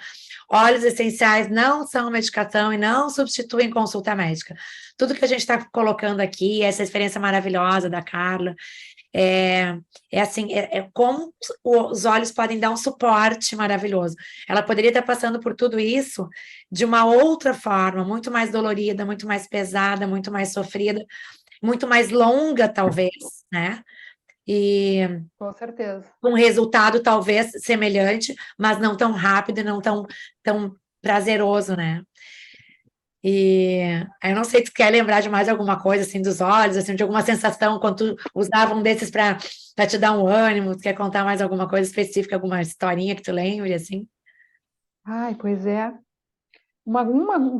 Speaker 2: Óleos essenciais não são medicação e não substituem consulta médica. Tudo que a gente está colocando aqui, essa experiência maravilhosa da Carla, é, é assim, é como os olhos podem dar um suporte maravilhoso. Ela poderia estar passando por tudo isso de uma outra forma, muito mais dolorida, muito mais pesada, muito mais sofrida, muito mais longa, talvez, né? E
Speaker 1: Com certeza.
Speaker 2: com resultado talvez semelhante, mas não tão rápido e não tão prazeroso, né? E eu não sei se tu quer lembrar de mais alguma coisa, assim, dos olhos, assim, de alguma sensação, quando tu usava um desses para te dar um ânimo, tu quer contar mais alguma coisa específica, alguma historinha que tu lembre, assim?
Speaker 1: Ai, pois é. Uma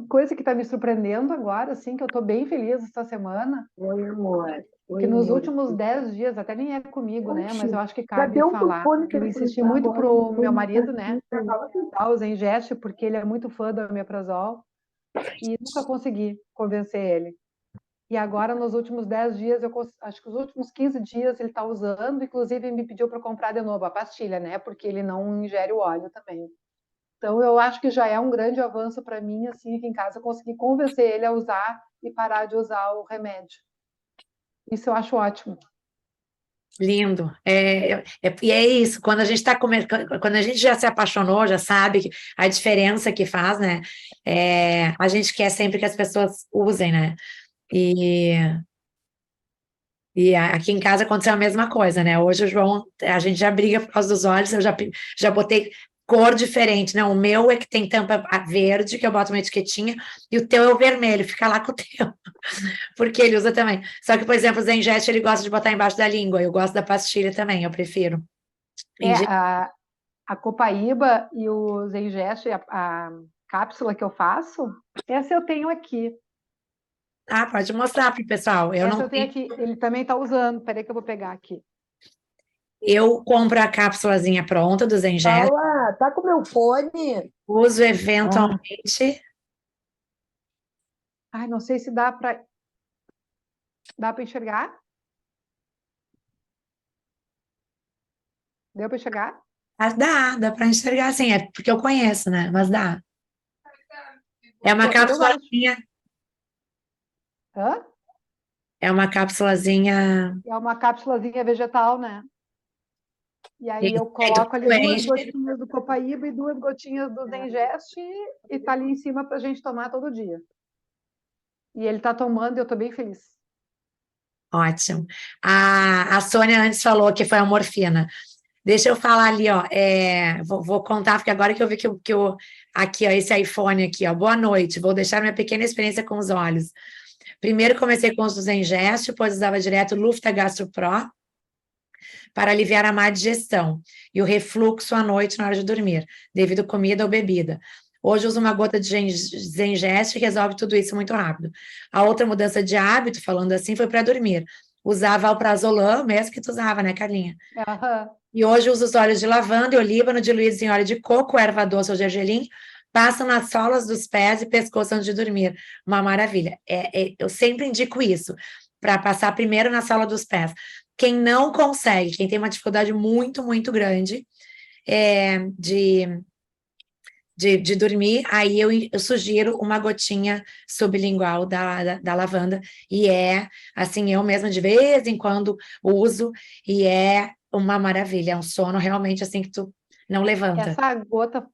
Speaker 1: coisa que está me surpreendendo agora, assim, que eu estou bem feliz essa semana,
Speaker 4: Oi, amor.
Speaker 1: que
Speaker 4: Oi,
Speaker 1: nos
Speaker 4: amor.
Speaker 1: últimos 10 dias, até nem é comigo, né? Mas
Speaker 4: Oxi,
Speaker 1: eu acho que
Speaker 4: cadê
Speaker 1: cabe
Speaker 4: o
Speaker 1: falar.
Speaker 4: fone que
Speaker 1: Eu
Speaker 4: ele foi
Speaker 1: insisti
Speaker 4: usar
Speaker 1: muito
Speaker 4: agora?
Speaker 1: pro meu
Speaker 4: Não
Speaker 1: marido, né?
Speaker 4: tava aqui.
Speaker 1: Dar o Zengest, porque ele é muito fã do omeprazol, e nunca consegui convencer ele. E agora, nos últimos 10 dias, acho que os últimos 15 dias ele está usando, inclusive ele me pediu para comprar de novo a pastilha, né? Porque ele não ingere o óleo também. Então, eu acho que já é um grande avanço para mim, assim, aqui em casa, eu conseguir convencer ele a usar e parar de usar o remédio. Isso eu acho ótimo.
Speaker 2: Lindo. E é isso, quando a gente está quando a gente já se apaixonou, já sabe a diferença que faz, né? A gente quer sempre que as pessoas usem, né? E, aqui em casa aconteceu a mesma coisa, né? Hoje o João, a gente já briga por causa dos olhos, eu já botei cor diferente, né? O meu é que tem tampa verde, que eu boto uma etiquetinha, e o teu é o vermelho, fica lá com o teu, porque ele usa também. Só que, por exemplo, o Zengest, ele gosta de botar embaixo da língua, eu gosto da pastilha também, eu prefiro.
Speaker 1: É, a Copaíba e o Zengest, a cápsula que eu faço, essa eu tenho aqui.
Speaker 2: Ah, pode mostrar para o pessoal. Eu
Speaker 1: Essa
Speaker 2: não
Speaker 1: eu tenho
Speaker 2: tenho.
Speaker 1: aqui. Ele também está usando. Peraí que eu vou pegar aqui.
Speaker 2: Eu compro a cápsulazinha pronta do Zengest,
Speaker 4: Paula, tá com meu fone?
Speaker 2: uso
Speaker 4: Ah,
Speaker 2: eventualmente.
Speaker 1: Ai, não sei se dá para enxergar. Deu para enxergar?
Speaker 2: Mas dá para enxergar assim, é porque eu conheço, né? Mas dá. É uma
Speaker 1: Eu acho.
Speaker 2: cápsulazinha,
Speaker 1: Hã?
Speaker 2: é uma cápsulazinha.
Speaker 1: É uma cápsulazinha vegetal, né? E aí eu
Speaker 2: Aí tu
Speaker 1: coloco ali 2
Speaker 2: enche.
Speaker 1: gotinhas do Copaíba e 2 gotinhas do Zengest e tá ali em cima para a gente tomar todo dia. E ele tá tomando e eu tô bem feliz.
Speaker 2: Ótimo. A Sônia antes falou que foi a morfina. Deixa eu falar ali, ó. Vou contar, porque agora que eu vi aqui, ó, esse iPhone aqui, ó. Boa noite. Vou deixar minha pequena experiência com os olhos. Primeiro comecei com os do Zengest, depois usava direto o Lufta Gastro Pro para aliviar a má digestão e o refluxo à noite na hora de dormir, devido à comida ou bebida. Hoje uso uma gota de Zengest e resolve tudo isso muito rápido. A outra mudança de hábito, falando assim, foi para dormir. Usava alprazolam, mesmo que tu usava, né, Carlinha?
Speaker 1: Aham.
Speaker 2: E hoje uso os óleos de lavanda e olíbano diluídos em óleo de coco, erva doce ou gergelim, passam nas solas dos pés e pescoço antes de dormir. Uma maravilha. Eu sempre indico isso, para passar primeiro na sola dos pés. Quem não consegue, quem tem uma dificuldade muito, muito grande de dormir, aí eu sugiro uma gotinha sublingual da lavanda, e assim, eu mesma de vez em quando uso, e é uma maravilha, é um sono realmente assim que tu não levanta.
Speaker 1: Essa gota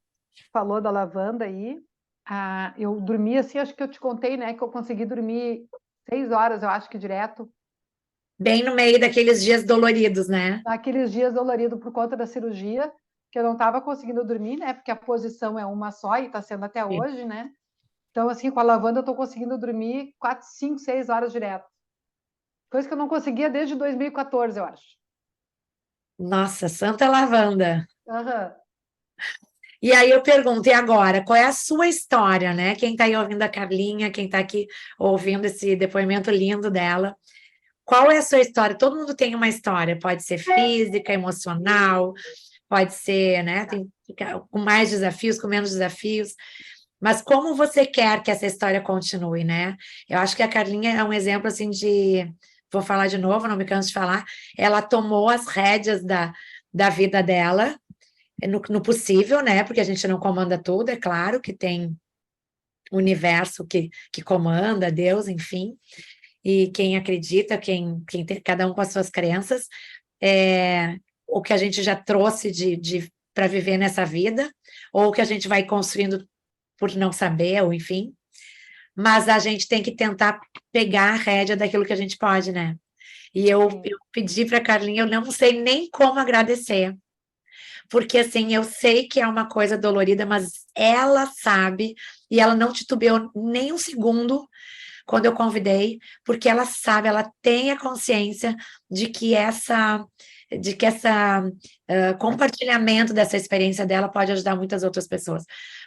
Speaker 1: falou da lavanda aí. Eu dormi assim, acho que eu te contei, né? Que eu consegui dormir 6 horas, eu acho que direto.
Speaker 2: Bem no meio daqueles dias doloridos, né?
Speaker 1: Naqueles dias doloridos por conta da cirurgia, que eu não estava conseguindo dormir, né? Porque a posição é uma só e está sendo até
Speaker 2: Sim.
Speaker 1: hoje, né? Então, assim, com a lavanda eu estou conseguindo dormir 4, 5, 6 horas direto. Coisa que eu não conseguia desde 2014, eu acho.
Speaker 2: Nossa, Santa Lavanda.
Speaker 1: Aham.
Speaker 2: E aí eu pergunto, e agora, qual é a sua história, né? Quem está aí ouvindo a Carlinha, quem está aqui ouvindo esse depoimento lindo dela, qual é a sua história? Todo mundo tem uma história, pode ser física, emocional, pode ser, né? Tem com mais desafios, com menos desafios. Mas como você quer que essa história continue, né? Eu acho que a Carlinha é um exemplo assim de, vou falar de novo, não me canso de falar, ela tomou as rédeas da vida dela, no possível, né? Porque a gente não comanda tudo, é claro que tem o universo que comanda, Deus, enfim, e quem acredita, quem tem, cada um com as suas crenças, o que a gente já trouxe para viver nessa vida, ou o que a gente vai construindo por não saber, ou enfim, mas a gente tem que tentar pegar a rédea daquilo que a gente pode, né? E eu pedi para a Carlinha, eu não sei nem como agradecer, porque assim, eu sei que é uma coisa dolorida, mas ela sabe, e ela não titubeou nem um segundo quando eu convidei, porque ela sabe, ela tem a consciência de que essa compartilhamento dessa experiência dela pode ajudar muitas outras pessoas,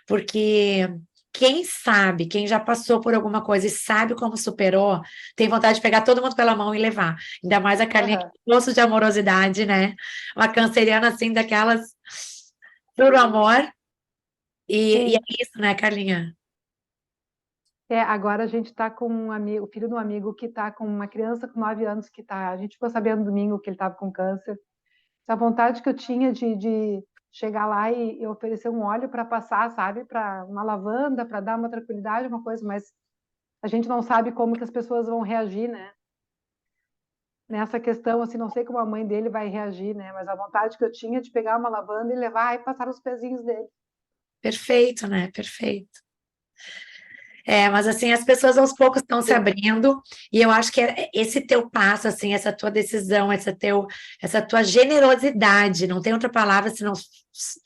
Speaker 2: porque quem sabe, quem já passou por alguma coisa e sabe como superou, tem vontade de pegar todo mundo pela mão e levar. Ainda mais a Carlinha, que é um poço de amorosidade, né? Uma canceriana assim, daquelas puro amor. E é isso, né, Carlinha?
Speaker 1: Agora a gente está com um amigo, o filho de um amigo que está com uma criança com 9 anos que tá. A gente ficou sabendo domingo que ele estava com câncer. Essa vontade que eu tinha de chegar lá e oferecer um óleo para passar, sabe, para uma lavanda, para dar uma tranquilidade, uma coisa, mas a gente não sabe como que as pessoas vão reagir, né? Nessa questão, assim, não sei como a mãe dele vai reagir, né? Mas a vontade que eu tinha de pegar uma lavanda e levar e passar os pezinhos dele.
Speaker 2: Perfeito, né? Perfeito. Mas assim, as pessoas aos poucos estão se abrindo, e eu acho que esse teu passo, assim, essa tua decisão, essa tua generosidade, não tem outra palavra senão,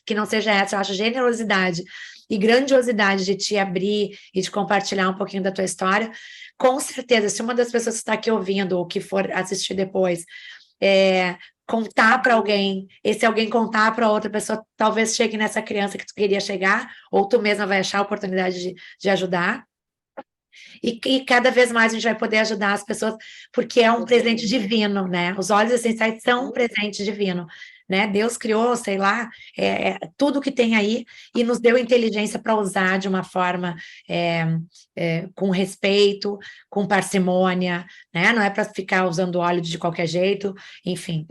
Speaker 2: que não seja essa, eu acho generosidade e grandiosidade de te abrir e de compartilhar um pouquinho da tua história. Com certeza, se uma das pessoas que está aqui ouvindo ou que for assistir depois, contar para alguém, e se alguém contar para outra pessoa, talvez chegue nessa criança que tu queria chegar, ou tu mesma vai achar a oportunidade de ajudar. E cada vez mais a gente vai poder ajudar as pessoas, porque é um presente divino, né? Os óleos essenciais são um presente divino, né? Deus criou, sei lá, tudo que tem aí e nos deu inteligência para usar de uma forma com respeito, com parcimônia, né? Não é para ficar usando óleo de qualquer jeito, enfim.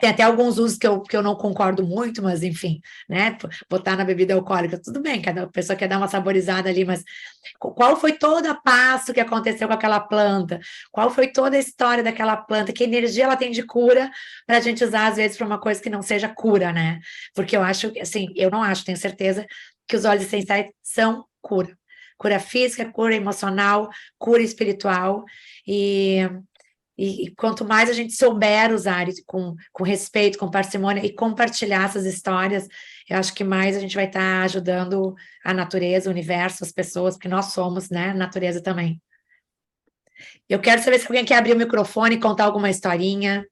Speaker 2: Tem até alguns usos que eu não concordo muito, mas enfim, né? Botar na bebida alcoólica, tudo bem, cada pessoa quer dar uma saborizada ali, mas qual foi todo o passo que aconteceu com aquela planta? Qual foi toda a história daquela planta? Que energia ela tem de cura para a gente usar, às vezes, para uma coisa que não seja cura, né? Porque eu acho, assim, eu não acho, tenho certeza que os óleos essenciais são cura. Cura física, cura emocional, cura espiritual. E quanto mais a gente souber usar com respeito, com parcimônia e compartilhar essas histórias, eu acho que mais a gente vai estar ajudando a natureza, o universo, as pessoas, porque nós somos, né, natureza também. Eu quero saber se alguém quer abrir o microfone e contar alguma historinha.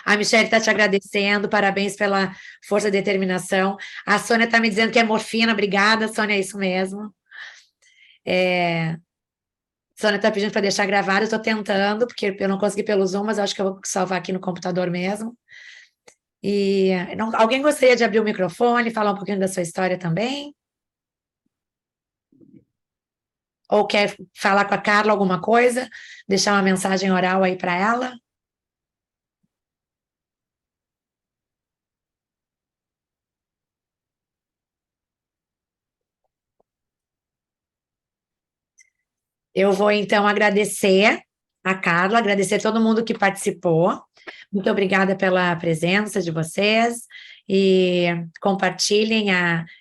Speaker 2: A Michelle está te agradecendo, parabéns pela força e determinação. A Sônia está me dizendo que é morfina, obrigada, Sônia, é isso mesmo. Sônia está pedindo para deixar gravado, eu estou tentando, porque eu não consegui pelo Zoom, mas acho que eu vou salvar aqui no computador mesmo. E alguém gostaria de abrir o microfone, falar um pouquinho da sua história também? Ou quer falar com a Carla alguma coisa? Deixar uma mensagem oral aí para ela? Eu vou, então, agradecer a Carla, agradecer todo mundo que participou. Muito obrigada pela presença de vocês e compartilhem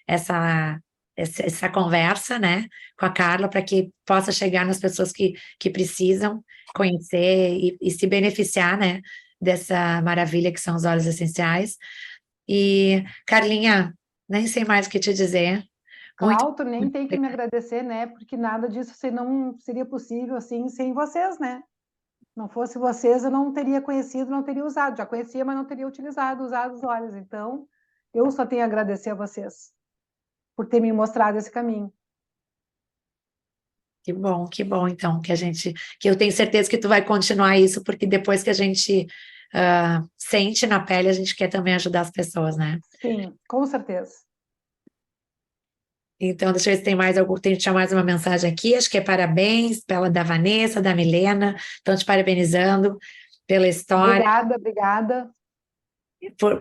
Speaker 2: essa conversa, né, com a Carla, para que possa chegar nas pessoas que precisam conhecer e se beneficiar, né, dessa maravilha que são os óleos essenciais. E, Carlinha, nem sei mais o que te dizer. Muito,
Speaker 1: Cláudio, nem
Speaker 2: muito
Speaker 1: tem que me
Speaker 2: obrigada.
Speaker 1: agradecer, né? Porque nada disso não seria possível assim sem vocês, né? Não fosse vocês, eu não teria conhecido, não teria usado. Já conhecia, mas não teria usado os olhos. Então, eu só tenho a agradecer a vocês por ter me mostrado esse caminho.
Speaker 2: Que bom, então, que eu tenho certeza que tu vai continuar isso, porque depois que a gente sente na pele, a gente quer também ajudar as pessoas, né?
Speaker 1: Sim, com certeza.
Speaker 2: Então, deixa eu ver se tem mais algum, tem mais uma mensagem aqui, acho que é parabéns pela da Vanessa, da Milena, estão te parabenizando pela história,
Speaker 1: Obrigada, obrigada.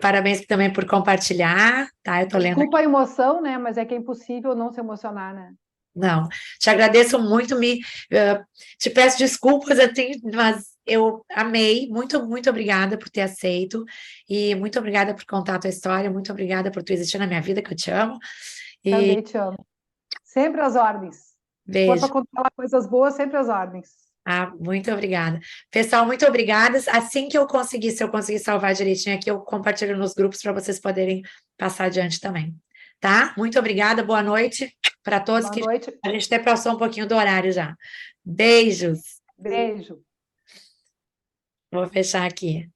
Speaker 2: parabéns também por compartilhar, tá? Eu tô lendo aqui.
Speaker 1: Desculpa a emoção, né? Mas é que é impossível não se emocionar, né?
Speaker 2: Não, te agradeço muito, te peço desculpas, mas eu amei, muito obrigada por ter aceito, e muito obrigada por contar a tua história, muito obrigada por tu existir na minha vida, que eu te amo, e
Speaker 1: Também te amo. Sempre às ordens. Se for para
Speaker 2: beijo.
Speaker 1: contar coisas boas, sempre às ordens.
Speaker 2: Ah, muito obrigada. Pessoal, muito obrigada. Assim que eu conseguir, se eu conseguir salvar direitinho aqui, eu compartilho nos grupos para vocês poderem passar adiante também. Tá? Muito obrigada, boa noite para todos,
Speaker 1: Boa
Speaker 2: que
Speaker 1: noite.
Speaker 2: a gente até passou um pouquinho do horário já. Beijos.
Speaker 1: Beijo.
Speaker 2: Vou fechar aqui.